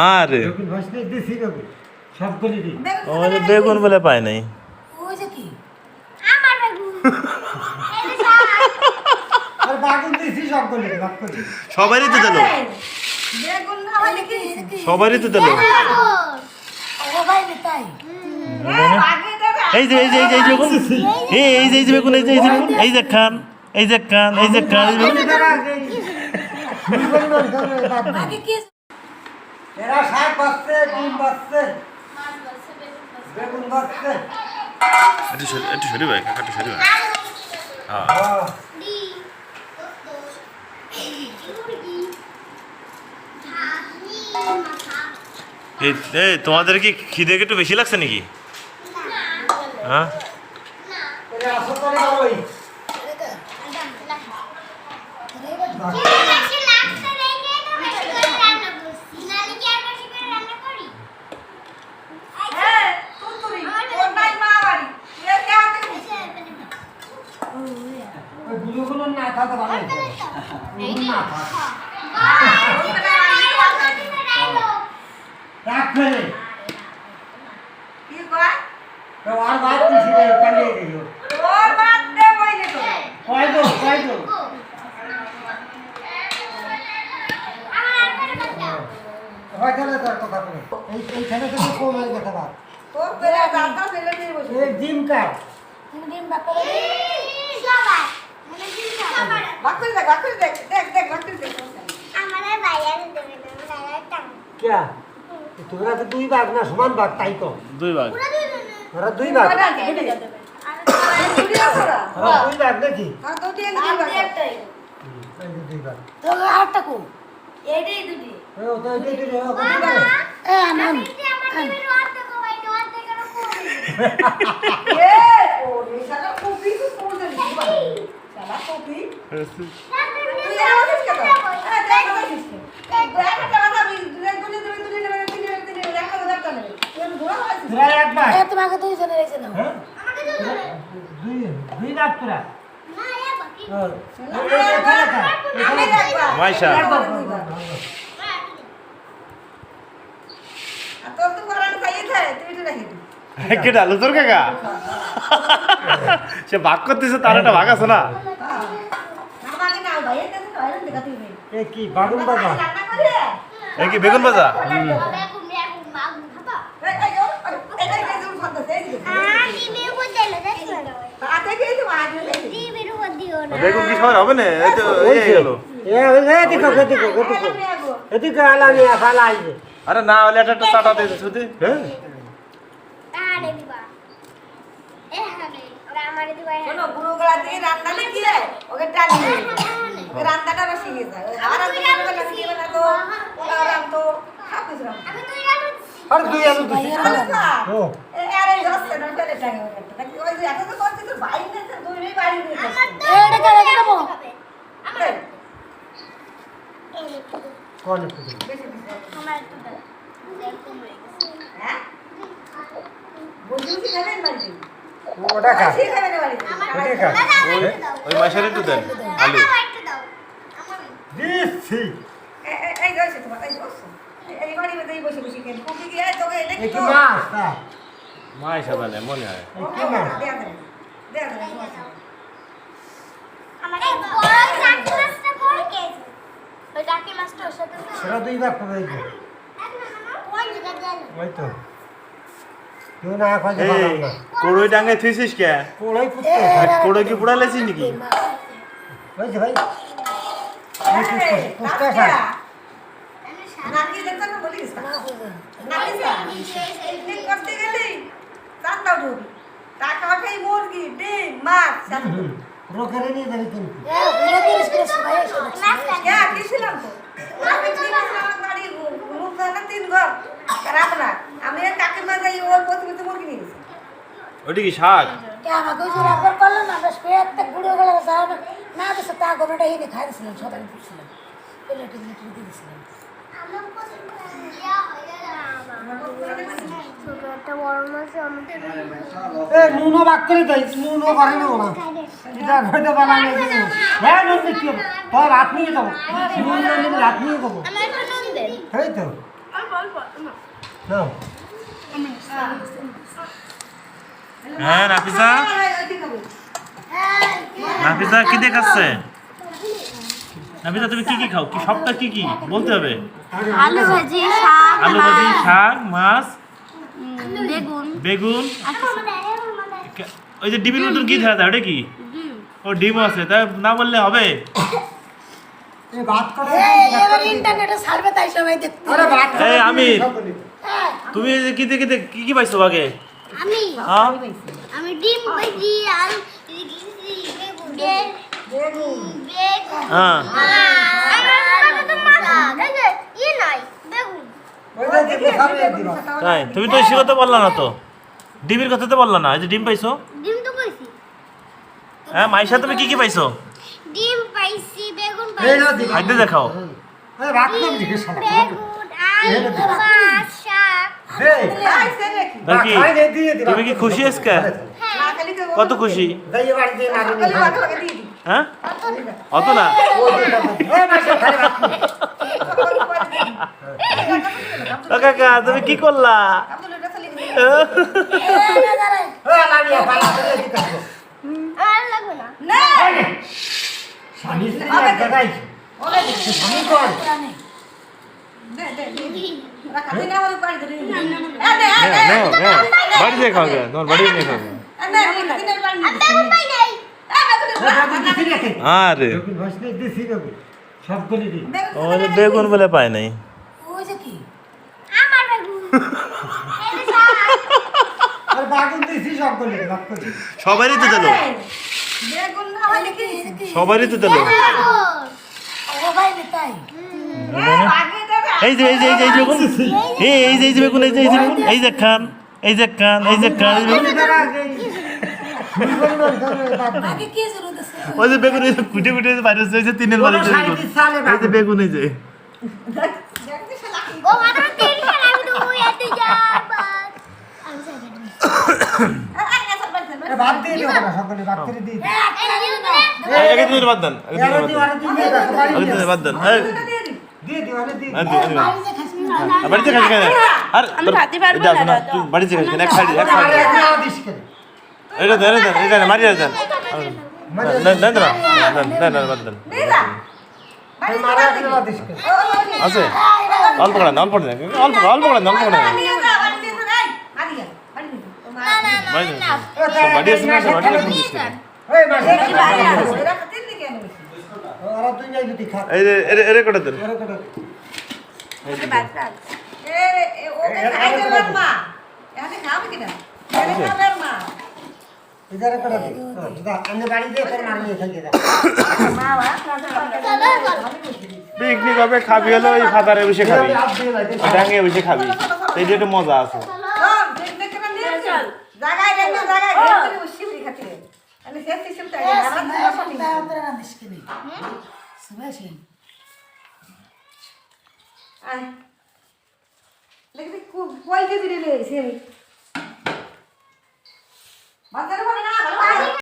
আরে বেগুন বলে পায় নাই সবারই তো দিল সবারই তো দিল এই যে এই যে এই যে বেগুন এই যে বেগুন এই যে বেগুন এই যে খান এই যে খান এই যে খান এরা শাক বাজছে ডিম বাজছে বেগুন বাজছে একটু সরি ভাই কাকা একটু সরি ভাই এই তোমাদের কি খিদে একটু বেশি লাগছে নাকি হ্যাঁ ডিম কাট তোরা তো দুই ভাগ না সমান ভাগ তাই তো দুই ভাগ ওরা দুই ভাগ দুই ভাগ নাকি দুই ভাগ তোমাকে দুইজনে রেখে দাও দুই ভাগ তোরা মাইশা কেটা লুতর কাকা সে ভাগ করতেছে তার একটা ভাগ আছে না কি বাগুন বাজা কি বেগুন ভাজা বেগুন কি সবার হবে না আরে না হলে একটা চাটা দিয়েছে শুধু ওই মাছের একটু দেন আলু মাছ হবে মনে হয় সেটা দুই ভাগ করে ওই তো তুই না খাওয়া না কড়ই ডাঙে থুইছিস কে কোড়াই কড়ই কি পুড়া লেছিস নাকি ওই যে ভাই কুস্তা খা নাকি দেখতে না বলিস নাকি পিকনিক করতে গেলি চান্দা উঠবি টাকা ওঠাই মুরগি ডিম মাছ রোকেরে নিয়ে যাবি কিন্তু গেছিলাম তো বাড়ি রুম না 3 ঘর রান্না আমি কাকিমা যাই ওর প্রথমে তো মুরগি নিয়ে গেছি ওটা কি শাক আমাকে রাবার করলো না বেশ পেটটা গুঁড়ো গেল না তো তা গোটাটা এনে খাই দিয়েছিলাম সবাই দিচ্ছিলাম প্লেটে দিয়ে দিয়েছিলাম নুনো ভাগ করে দেয় নুনো করে নেবো না এটা হয়তো বলা নেই হ্যাঁ নুন দিচ্ছি তোর রাত নিয়ে যাবো নুন না নিলে রাত নিয়ে যাবো এই তো নাও হ্যাঁ নাফিসা নাফিসা কি দেখাচ্ছে নাফিসা তুমি কি কি খাও কি সবটা কি কি বলতে হবে আলু ভাজি শাক আলু ভাজি শাক মাছ বেগুন বেগুন ওই যে ডিমের মতন কি দেখা যায় ওটা কি ও ডিম আছে তাই না বললে হবে তুমি ভাত করে এবার ইন্টারনেটে ছাড়বে তাই সবাই দেখতে আরে ভাত করে এই আমি সকলে। তুমি এই যে কি দেখে কি কি পাইছো আগে আমি হ্যাঁ আমি ডিম ভাজি আলু বেগুন হ্যাঁ ওই যে দেখাবে দিবা তাই তুমি তো সে কথা বললা না তো ডিমের কথা তো বললা না এই যে ডিম পাইছো ডিম তো কইছি হ্যাঁ মাইশা তুমি কি কি পাইছো ডিম পাইছি বেগুন এই না পাইছি দিবা খাইতে দেখাও আরে ভাত করে দিকে শালা বেগুন আলু মাছ শাক এই তাই কি খাই দে দিয়ে দিবা তুমি কি খুশি আজকে কত খুশি যাই বাড়ি দিয়ে মারি হ্যাঁ অত না ওই মাসে খালি ভাত করে। ও কাকা তুমি কি করলা ওই লামিয়া পালা করে দিতে হবে। আর লাগবে না স্বামী স্ত্রী এক জায়গায় স্বামী কর বাড়ি দিয়ে খাওয়া যায় তোমার বাড়ি দিয়ে খাওয়া যায় বেগুন পাই নাই আরে সবগুলি দিই আমাদের বেগুন বলে পায় নাই ওই যে কি আমার বেগুন এই যে শাক আর বাগুন দিছি সবগুলি ভাত করে সবারই তো দিলো সবারই তো দিলো ও ভাই তাই এই যে এই যে এই যে এই যে বেগুন এই যে এই যে বেগুন এই যে এই যে বেগুন এই যে খান এই যে খান এই যে খান এই যে বেগুন। আগে কি জরুরত আছে ওই যে বেগুন এই যে কুটে কুটে বাইরে হচ্ছে, ওই যে তিনের বাড়ি যে বেগুন এই যে বেগুন এই যে ও মাত্র 3 খান আমি তো এতে যাব আমি সাইকেল ভাত দিয়ে দিও না সবগুলি ভাত করে দিই আগে দিন বাদ দেন আগে দিন বাদ দেন আগে দিন বাদ দেন হ্যাঁ দিয়ে দিও আরে দিয়ে হ্যাঁ দিন বাড়িতে খাস কেন আর আমি খাতে পারবো না তুই বাড়িতে খাস কেন এক সাইড আরে না দিস কেন এটা দেন এটা মারি দেন দেন দেন দেন বাদ দেন এই মারা করে না দিস কেন আছে অল্প করে অল্প করে অল্প অল্প করে অল্প করে বাড়ি বাড়ি আছে না বাড়ি আছে ওই মাসে ওরা তুই যাই যদি খা এই যে এরে করে দেন এর করে ইধার করে দে দা আমি বাড়ি দিয়ে ফের মারি খাই দে পিকনিক হবে খাবি হলো ওই ফাদারে বসে খাবি ডাঙ্গে বসে খাবি এই যে একটু মজা আছে বাজারে